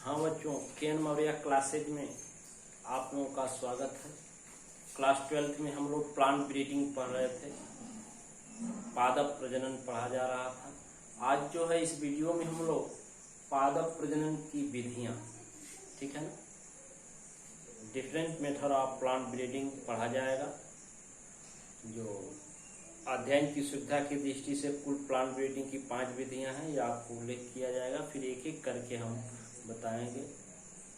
हाँ बच्चों, केन मौर्य क्लासेज में आप लोगों का स्वागत है। क्लास 12th में हम लोग प्लांट ब्रीडिंग पढ़ रहे थे, पादप प्रजनन पढ़ा जा रहा था। आज जो है इस वीडियो में हम लोग पादप प्रजनन की विधियां, ठीक है ना, different method of plant breeding पढ़ा जाएगा। जो अध्ययन की सुविधा की दृष्टि से कुल प्लांट ब्रीडिंग की 5 विधियां हैं, ये आपको उल्लेख किया जाएगा। फिर एक एक करके हम बताएंगे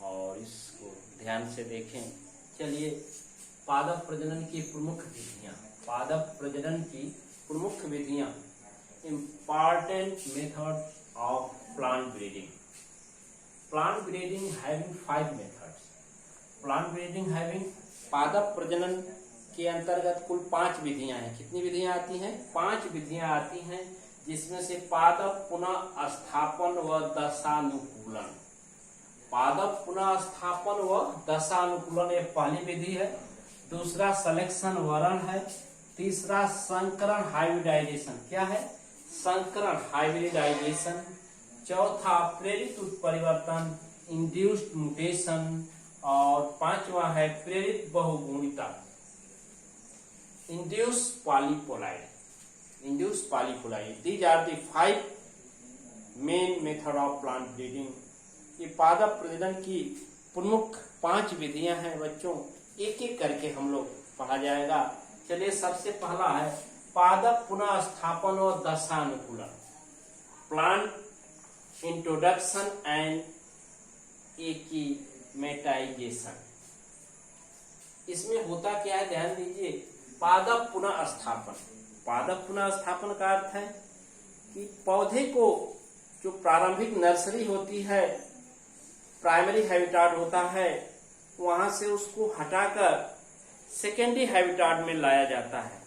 और इसको ध्यान से देखें। चलिए, पादप प्रजनन की प्रमुख विधियां, पादप प्रजनन की प्रमुख विधियां, important method of plant breeding. Plant breeding having 5 methods. Plant breeding having, पादप प्रजनन के अंतर्गत कुल 5 विधियां हैं। कितनी विधियां आती हैं? 5 विधियां आती हैं, जिसमें से पादप पुनः स्थापन व दशानुकूलन। पादप पुनः स्थापन व दशानुकूलन एक पहली विधि है। दूसरा सलेक्शन वरण है। तीसरा संकरण हाइब्रिडाइजेशन। क्या है? संकरण हाइब्रिडाइजेशन। चौथा प्रेरित उत्परिवर्तन इंड्यूस्ड म्यूटेशन। और 5वां है प्रेरित बहुगुणिता induce polyploid. Induce polyploid. These are the 5 main method of plant breeding. ये पादप प्रजनन की प्रमुख 5 विधियां हैं बच्चों, एक एक करके हम लोग पढ़ा जाएगा। चलिए, सबसे पहला है पादप पुनः स्थापन और दशानुकूलन, प्लांट इंट्रोडक्शन एंड एक्लीमेटाइजेशन। इसमें होता क्या है, ध्यान दीजिए। पादप पुनः स्थापन, पादप पुनः स्थापन का अर्थ है कि पौधे को जो प्रारंभिक नर्सरी होती है, प्राइमरी हैबिटाट होता है, वहां से उसको हटाकर सेकेंडरी हैबिटाट में लाया जाता है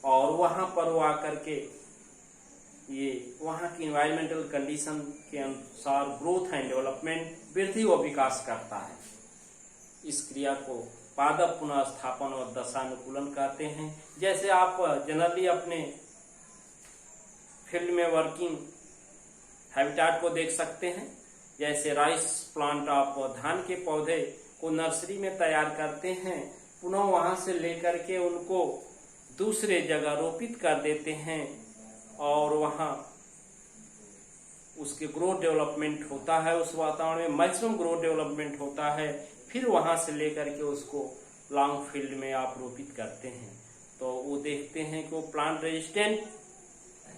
और वहां पर वो आकर के ये वहां की एनवायरमेंटल कंडीशन के अनुसार ग्रोथ एंड डेवलपमेंट, वृद्धि व विकास करता है। इस क्रिया को पादप पुनः स्थापन और दशानुकूलन कहते हैं। जैसे आप जनरली अपने फील्ड में वर्किंग हैबिटाट को देख सकते हैं। जैसे राइस प्लांट, आप धान के पौधे को नर्सरी में तैयार करते हैं, पुनः वहां से लेकर के उनको दूसरे जगह रोपित कर देते हैं और वहां उसके ग्रोथ डेवलपमेंट होता है। उस वातावरण में मैक्सिमम ग्रोथ डेवलपमेंट होता है। फिर वहां से लेकर के उसको लॉन्ग फील्ड में आप रोपित करते हैं, तो वो देखते हैं कि वो प्लांट रेजिस्टेंट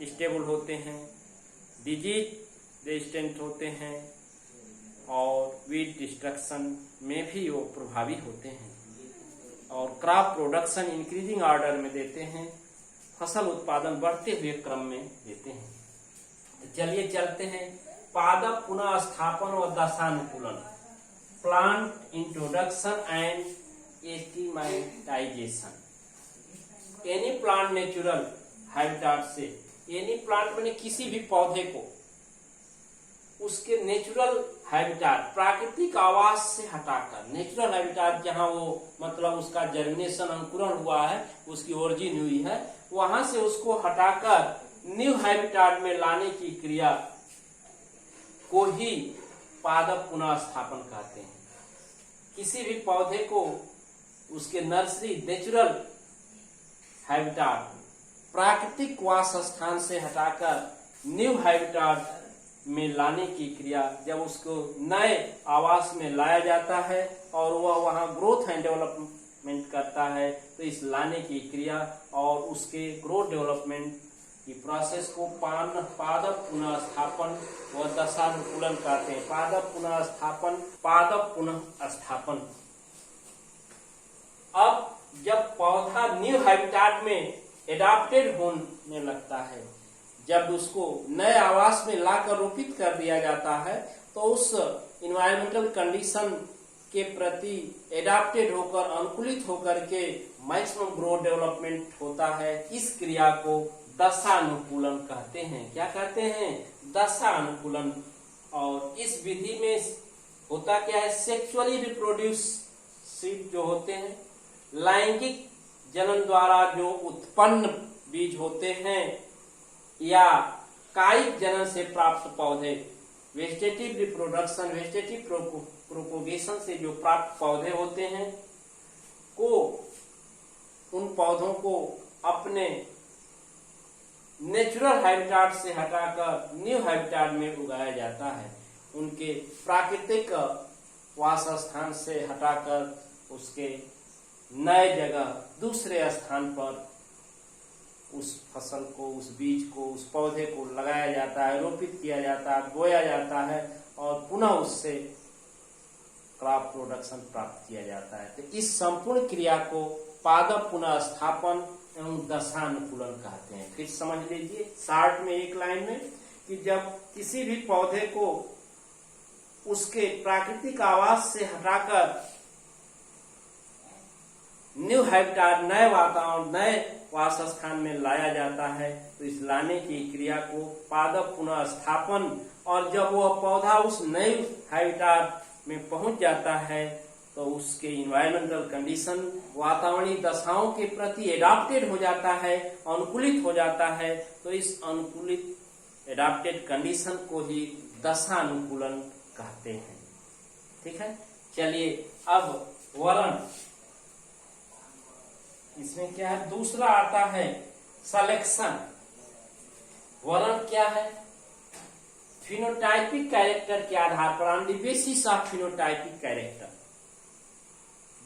स्टेबल होते हैं, डिजीज रेजिस्टेंट होते हैं और वीड डिस्ट्रक्शन में भी वो प्रभावी होते हैं और क्रॉप प्रोडक्शन इंक्रीजिंग ऑर्डर में देते हैं, फसल उत्पादन बढ़ते हुए क्रम में देते हैं। तो चलिए चलते हैं पादप पुनः स्थापन और दशानुकूलन, plant introduction and acclimatisation. Any plant natural habitat से, एनी प्लांट मैंने किसी भी पौधे को उसके नेचुरल हैबिटाट, प्राकृतिक आवास से हटाकर, नेचुरल हैबिटाट जहां वो मतलब उसका जर्मिनेशन, अंकुरण हुआ है, उसकी ओरिजिन हुई है, वहां से उसको हटाकर न्यू हैबिटाट में लाने की क्रिया को ही पादप पुनः स्थापन कहते हैं। किसी भी पौधे को उसके नर्सरी, नेचुरल हैबिटाट, प्राकृतिक वास स्थान से हटाकर न्यू हैबिटाट में लाने की क्रिया, जब उसको नए आवास में लाया जाता है और वह वहां ग्रोथ एंड डेवलपमेंट करता है, तो इस लाने की क्रिया और उसके ग्रोथ डेवलपमेंट की प्रोसेस को पादप पुनः स्थापन व दशानुकूलन कहते हैं। पादप पुनः स्थापन, पादप पुनः स्थापन। अब जब पौधा न्यू हैबिटाट में एडाप्टेड होने लगता है, जब उसको नए आवास में लाकर रोपित कर दिया जाता है, तो उस इन्वायरमेंटल कंडीशन के प्रति एडाप्टेड होकर, अनुकूलित होकर के मैक्सिमम ग्रोथ डेवलपमेंट होता है। इस क्रिया को दशानुकूलन कहते हैं। क्या कहते हैं? दशानुकूलन। और इस विधि में होता क्या है, सेक्सुअली रिप्रोड्यूस सीड जो होते हैं, लैंगिक जनन द्वारा जो उत्पन्न बीज होते हैं, या कायिक जनन से प्राप्त पौधे, वेजिटेटिव रिप्रोडक्शन, वेजिटेटिव प्रोपोगेशन से जो प्राप्त पौधे होते हैं को उन पौधों को अपने नेचुरल हैबिटाट से हटाकर न्यू हैबिटाट में उगाया जाता है। उनके प्राकृतिक वास स्थान से हटाकर उसके नए जगह दूसरे स्थान पर उस फसल को, उस बीज को, उस पौधे को लगाया जाता है, रोपित किया जाता है, बोया जाता है और पुनः उससे क्रॉप प्रोडक्शन प्राप्त किया जाता है। तो इस संपूर्ण क्रिया को पादप पुनः स्थापन एवं दशानुकूलन कहते हैं। फिर समझ लीजिए शार्ट में एक लाइन में कि जब किसी भी पौधे को उसके प्राकृतिक आवास से हटाकर न्यू हैबिटाट, नए वातावरण, नए वास स्थान में लाया जाता है तो इस लाने की क्रिया को पादप पुनः स्थापन, और जब वह पौधा उस नए हैबिटाट में पहुंच जाता है तो उसके इन्वायरमेंटल कंडीशन, वातावरणीय दशाओं के प्रति एडाप्टेड हो जाता है, अनुकूलित हो जाता है। तो इस अनुकूलित एडाप्टेड कंडीशन को ही दशानुकूलन कहते हैं। ठीक है, चलिए अब वर्ण, इसमें क्या है, दूसरा आता है सलेक्शन। वर्ण क्या है? फिनोटाइपिक कैरेक्टर के आधार पर, on the basis of phenotypic character,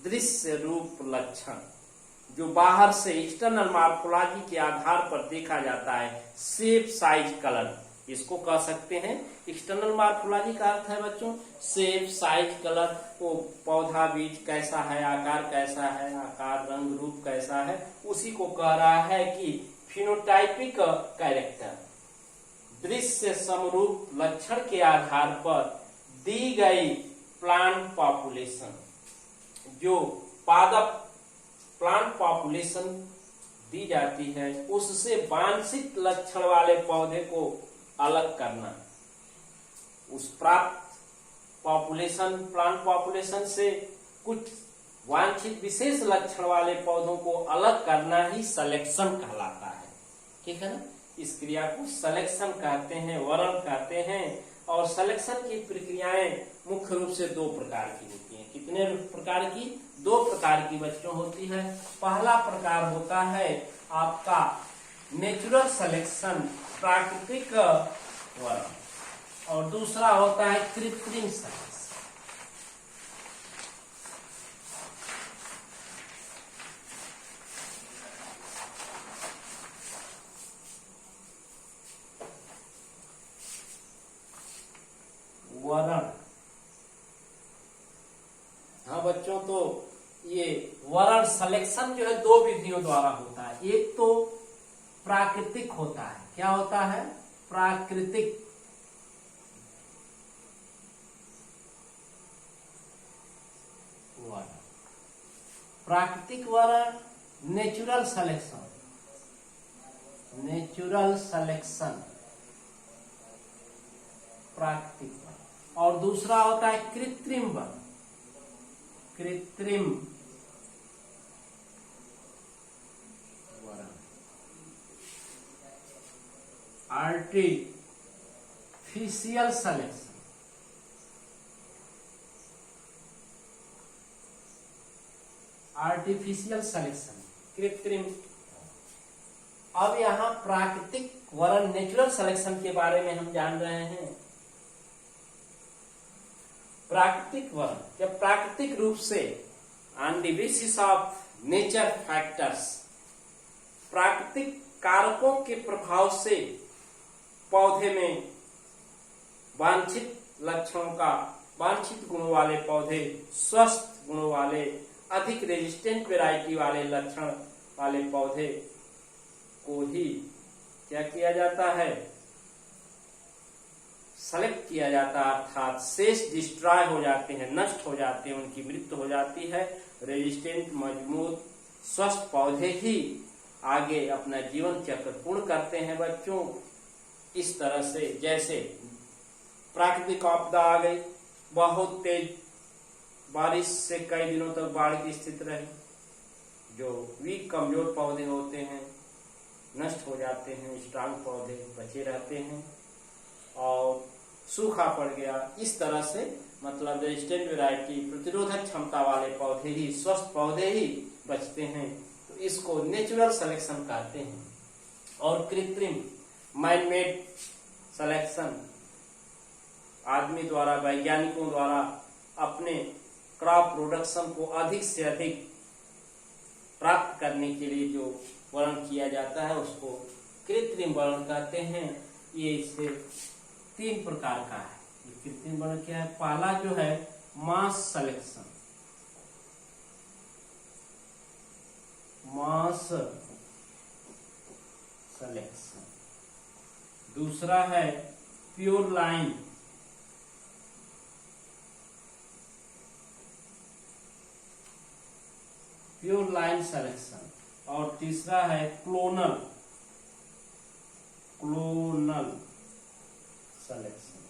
दृश्य रूप लक्षण जो बाहर से एक्सटर्नल मॉर्फोलॉजी के आधार पर देखा जाता है। शेप, साइज, कलर, इसको कह सकते हैं एक्सटर्नल मॉर्फोलॉजी का अर्थ है बच्चों शेप, साइज, कलर। वो पौधा बीज कैसा है, आकार कैसा है, आकार, रंग, रूप कैसा है, उसी को कह रहा है कि फिनोटाइपिक कैरेक्टर, दृश्य समरूप लक्षण के आधार पर दी गई प्लांट पॉपुलेशन, जो पादप प्लांट पॉपुलेशन दी जाती है, उससे वांछित लक्षण वाले पौधे को अलग करना। उस प्राप्त पॉपुलेशन, प्लांट पॉपुलेशन से कुछ वांछित विशेष लक्षण वाले पौधों को अलग करना ही सिलेक्शन कहलाता है। ठीक है ना, इस क्रिया को सिलेक्शन कहते हैं, वर्ण कहते हैं। और सिलेक्शन की प्रक्रियाएं मुख्य रूप से दो प्रकार की होती हैं। कितने प्रकार की? दो प्रकार की बच्चों होती है। पहला प्रकार होता है आपका नेचुरल सिलेक्शन, प्राकृतिक वर्ण, और दूसरा होता है कृत्रिम सिलेक्शन। वर्ण, हाँ बच्चों, तो ये वर्ण सिलेक्शन जो है दो विधियों द्वारा होता है। एक तो प्राकृतिक होता है। क्या होता है? प्राकृतिक। वर्ण, प्राकृतिक वर्ण नेचुरल सिलेक्शन, नेचुरल सिलेक्शन प्राकृतिक वर्ण। और दूसरा होता है कृत्रिम वर्ण, कृत्रिम वर्ण, आर्टिफिशियल सिलेक्शन, आर्टिफिशियल सिलेक्शन, कृत्रिम। अब यहां प्राकृतिक वर्ण, नेचुरल सिलेक्शन के बारे में हम जान रहे हैं। प्राकृतिक वर्ण, जब प्राकृतिक रूप से on the basis of nature factors, प्राकृतिक कारकों के प्रभाव से पौधे में वांछित लक्षणों का, वांछित गुणों वाले पौधे, स्वस्थ गुणों वाले, अधिक रेजिस्टेंट वैरायटी वाले लक्षण वाले पौधे को ही क्या किया जाता है? सेलेक्ट किया जाता है, अर्थात शेष डिस्ट्रॉय हो जाते हैं, नष्ट हो जाते हैं, उनकी मृत्यु हो जाती है। रेजिस्टेंट, मजबूत, स्वस्थ पौधे ही आगे अपना जीवन चक्र पूर्ण करते हैं बच्चों। इस तरह से जैसे प्राकृतिक आपदा आ गई, बहुत तेज बारिश से कई दिनों तक बाढ़ की स्थिति रही, जो वीक, कमजोर पौधे होते हैं नष्ट हो जाते हैं, स्ट्रांग पौधे बचे रहते हैं। और सूखा पड़ गया, इस तरह से मतलब रेजिस्टेंट वैरायटी प्रतिरोधक क्षमता वाले पौधे ही, स्वस्थ पौधे ही बचते हैं। तो इसको नेचुरल सिलेक्शन कहते हैं। और कृत्रिम मैन मेड सिलेक्शन आदमी द्वारा, वैज्ञानिकों द्वारा अपने क्रॉप प्रोडक्शन को अधिक से अधिक प्राप्त करने के लिए जो वर्णन किया जाता है उसको कृत्रिम वर्णन कहते हैं। ये इसे 3 प्रकार का है। ये कृत्रिम वर्णन क्या है? पहला जो है मास सिलेक्शन, मास सिलेक्शन। दूसरा है pure line, pure line selection. और तीसरा है क्लोनल, क्लोनल सिलेक्शन।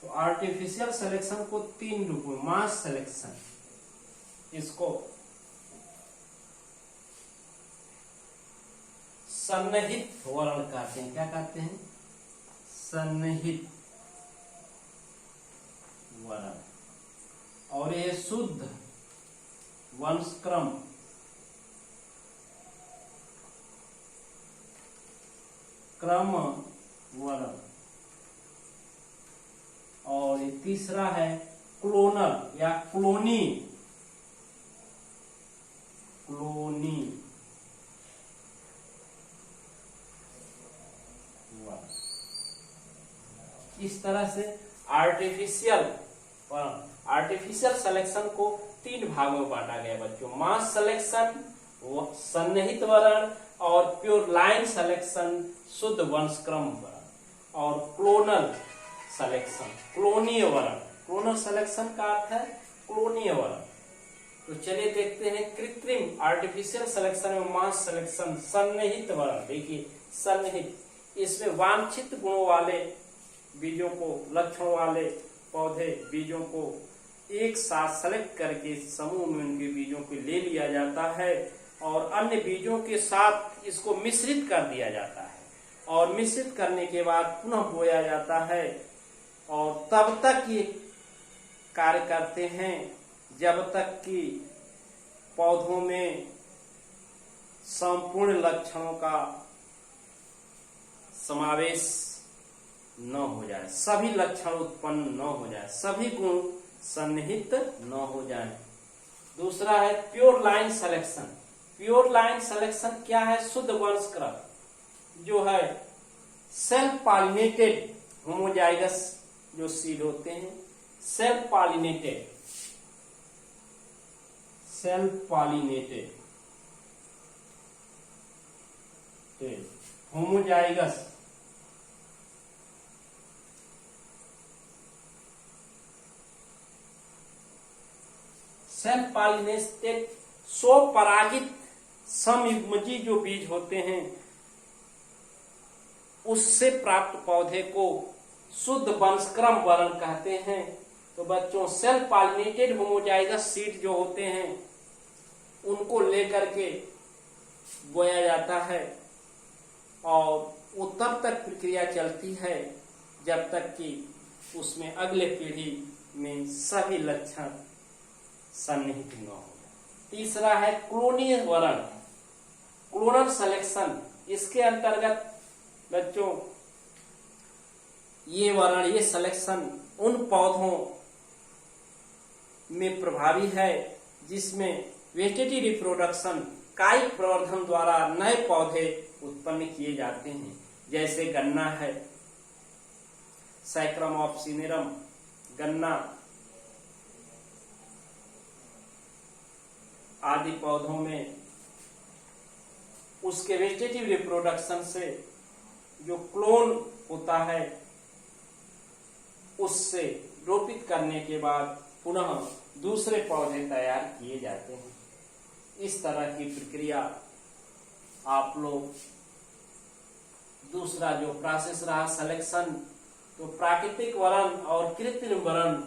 तो आर्टिफिशियल सिलेक्शन को 3 रूपों में, मास सिलेक्शन, इसको सन्निहित वर्ण कहते हैं। क्या कहते हैं? सन्निहित वर्ण। और ये शुद्ध वंशक्रम, क्रम वर्ण। और ये तीसरा है क्लोनल या क्लोनी, क्लोनी वर्ण। इस तरह से आर्टिफिशियल सिलेक्शन को 3 भागों में बांटा गया बच्चों। मास सिलेक्शन, सन्निहित वर्ण, और प्योर लाइन सिलेक्शन, शुद्ध वंशक्रम वर्ण। और क्लोनल सिलेक्शन, क्लोनीय वर्ण। क्लोनल सिलेक्शन का अर्थ है क्लोनीय वर्ण। तो चलिए देखते हैं कृत्रिम आर्टिफिशियल सिलेक्शन में मास सिलेक्शन, सन्निहित वर्ण। देखिए सन्निहित, इसमें वांछित गुणों वाले बीजों को, लक्षणों वाले पौधे बीजों को एक साथ सेलेक्ट करके समूह में उनके बीजों को ले लिया जाता है और अन्य बीजों के साथ इसको मिश्रित कर दिया जाता है। और मिश्रित करने के बाद पुनः बोया जाता है और तब तक ये कार्य करते हैं जब तक कि पौधों में संपूर्ण लक्षणों का समावेश न हो जाए, सभी लक्षण उत्पन्न न हो जाए, सभी गुण सन्निहित न हो जाए। दूसरा है pure line selection. Pure line selection क्या है? शुद्ध वंशक्रम जो है सेल्फ पॉलिनेटेड होमोजाइगस जो सीड होते हैं, self pollinated, self pollinated homozygous self pollinated स्वपरागित समयुग्मजी जो बीज होते हैं उससे प्राप्त पौधे को शुद्ध वंशक्रम वर्ण कहते हैं। तो बच्चों सेल्फ पॉलिनेटेड होमोजाइगस सीड जो होते हैं उनको लेकर के बोया जाता है और वो तब तक प्रक्रिया चलती है जब तक कि उसमें अगले पीढ़ी में सभी लक्षण सन्निहित न हो। तीसरा है क्लोनीय वर्ण, क्लोनल सिलेक्शन। इसके अंतर्गत बच्चों ये वर्ण, ये सिलेक्शन उन पौधों में प्रभावी है जिसमें वेजिटेटिव रिप्रोडक्शन, कायिक प्रवर्धन द्वारा नए पौधे उत्पन्न किए जाते हैं। जैसे गन्ना है, सैक्रम ऑफ सिनेरम गन्ना आदि पौधों में उसके वेजिटेटिव रिप्रोडक्शन से जो क्लोन होता है उससे रोपित करने के बाद पुनः दूसरे पौधे तैयार किए जाते हैं। इस तरह की प्रक्रिया आप लोग, दूसरा जो प्रोसेस रहा सिलेक्शन, तो प्राकृतिक वर्ण और कृत्रिम वर्ण,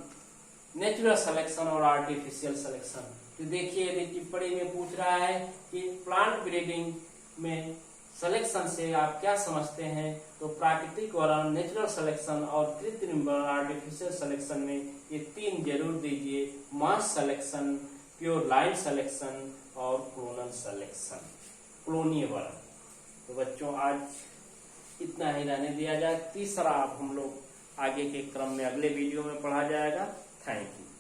नेचुरल सिलेक्शन और आर्टिफिशियल सिलेक्शन। तो देखिए यदि टिप्पणी में पूछ रहा है कि प्लांट ब्रीडिंग में सिलेक्शन से आप क्या समझते हैं? तो प्राकृतिक वर्ण, नेचुरल सिलेक्शन और कृत्रिम वर्ण, आर्टिफिशियल सिलेक्शन में ये 3 जरूर दीजिए। मास सिलेक्शन, प्योर लाइन सिलेक्शन और क्लोनल सिलेक्शन, क्लोनीय वर्ण। तो बच्चों आज इतना ही रहने दिया जाए। तीसरा अब हम लोग आगे के क्रम में अगले वीडियो में पढ़ा जाएगा। Thank you.